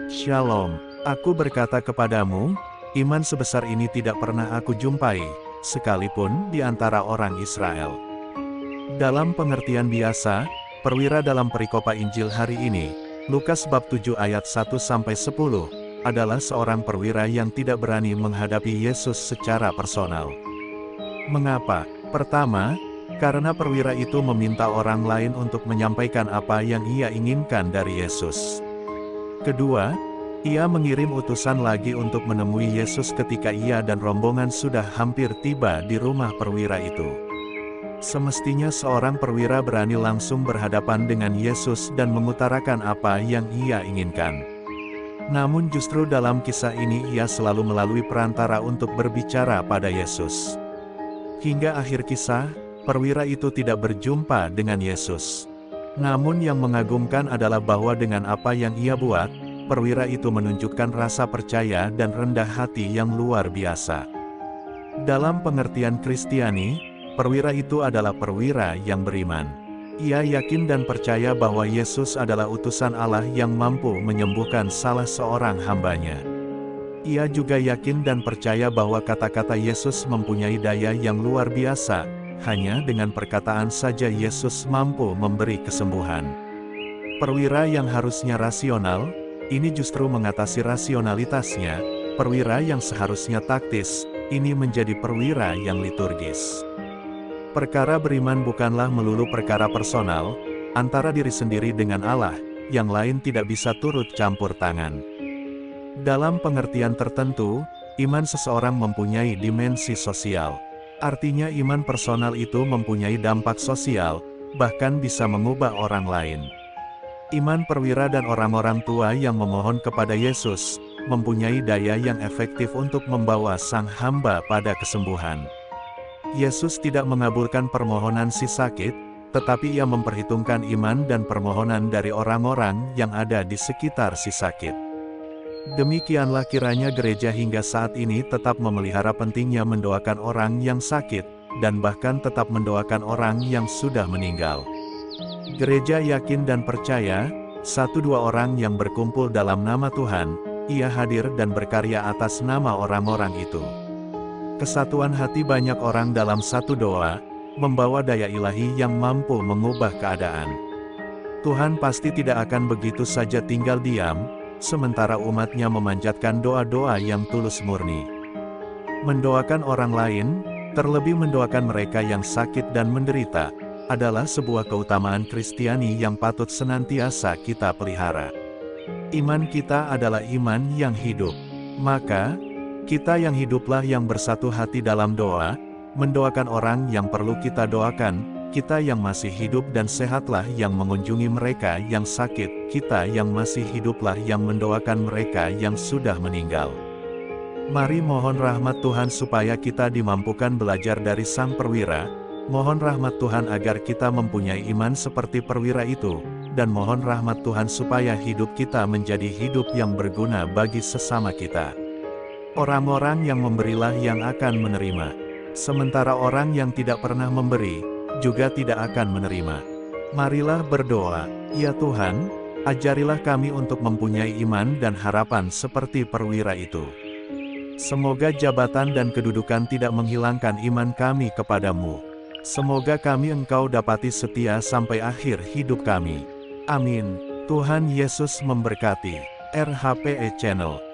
Shalom, aku berkata kepadamu, iman sebesar ini tidak pernah aku jumpai, sekalipun di antara orang Israel. Dalam pengertian biasa, perwira dalam perikopa Injil hari ini, Lukas bab 7 ayat 1-10, adalah seorang perwira yang tidak berani menghadapi Yesus secara personal. Mengapa? Pertama, karena perwira itu meminta orang lain untuk menyampaikan apa yang ia inginkan dari Yesus. Kedua, ia mengirim utusan lagi untuk menemui Yesus ketika ia dan rombongan sudah hampir tiba di rumah perwira itu. Semestinya seorang perwira berani langsung berhadapan dengan Yesus dan mengutarakan apa yang ia inginkan. Namun justru dalam kisah ini ia selalu melalui perantara untuk berbicara pada Yesus. Hingga akhir kisah, perwira itu tidak berjumpa dengan Yesus. Namun yang mengagumkan adalah bahwa dengan apa yang ia buat, perwira itu menunjukkan rasa percaya dan rendah hati yang luar biasa. Dalam pengertian Kristiani, perwira itu adalah perwira yang beriman. Ia yakin dan percaya bahwa Yesus adalah utusan Allah yang mampu menyembuhkan salah seorang hambanya. Ia juga yakin dan percaya bahwa kata-kata Yesus mempunyai daya yang luar biasa. Hanya dengan perkataan saja Yesus mampu memberi kesembuhan. Perwira yang harusnya rasional, ini justru mengatasi rasionalitasnya. Perwira yang seharusnya taktis, ini menjadi perwira yang liturgis. Perkara beriman bukanlah melulu perkara personal, antara diri sendiri dengan Allah, yang lain tidak bisa turut campur tangan. Dalam pengertian tertentu, iman seseorang mempunyai dimensi sosial. Artinya iman personal itu mempunyai dampak sosial, bahkan bisa mengubah orang lain. Iman perwira dan orang-orang tua yang memohon kepada Yesus, mempunyai daya yang efektif untuk membawa sang hamba pada kesembuhan. Yesus tidak mengabulkan permohonan si sakit, tetapi ia memperhitungkan iman dan permohonan dari orang-orang yang ada di sekitar si sakit. Demikianlah kiranya gereja hingga saat ini tetap memelihara pentingnya mendoakan orang yang sakit, dan bahkan tetap mendoakan orang yang sudah meninggal. Gereja yakin dan percaya, satu dua orang yang berkumpul dalam nama Tuhan, ia hadir dan berkarya atas nama orang-orang itu. Kesatuan hati banyak orang dalam satu doa, membawa daya ilahi yang mampu mengubah keadaan. Tuhan pasti tidak akan begitu saja tinggal diam, sementara umatnya memanjatkan doa-doa yang tulus murni. Mendoakan orang lain, terlebih mendoakan mereka yang sakit dan menderita, adalah sebuah keutamaan Kristiani yang patut senantiasa kita pelihara. Iman kita adalah iman yang hidup. Maka, kita yang hiduplah yang bersatu hati dalam doa, mendoakan orang yang perlu kita doakan. Kita yang masih hidup dan sehatlah yang mengunjungi mereka yang sakit, kita yang masih hiduplah yang mendoakan mereka yang sudah meninggal. Mari mohon rahmat Tuhan supaya kita dimampukan belajar dari sang perwira, mohon rahmat Tuhan agar kita mempunyai iman seperti perwira itu, dan mohon rahmat Tuhan supaya hidup kita menjadi hidup yang berguna bagi sesama kita. Orang-orang yang memberilah yang akan menerima, sementara orang yang tidak pernah memberi, juga tidak akan menerima. Marilah berdoa, ya Tuhan, ajarilah kami untuk mempunyai iman dan harapan seperti perwira itu. Semoga jabatan dan kedudukan tidak menghilangkan iman kami kepadamu. Semoga kami Engkau dapati setia sampai akhir hidup kami. Amin. Tuhan Yesus memberkati. RHPE Channel.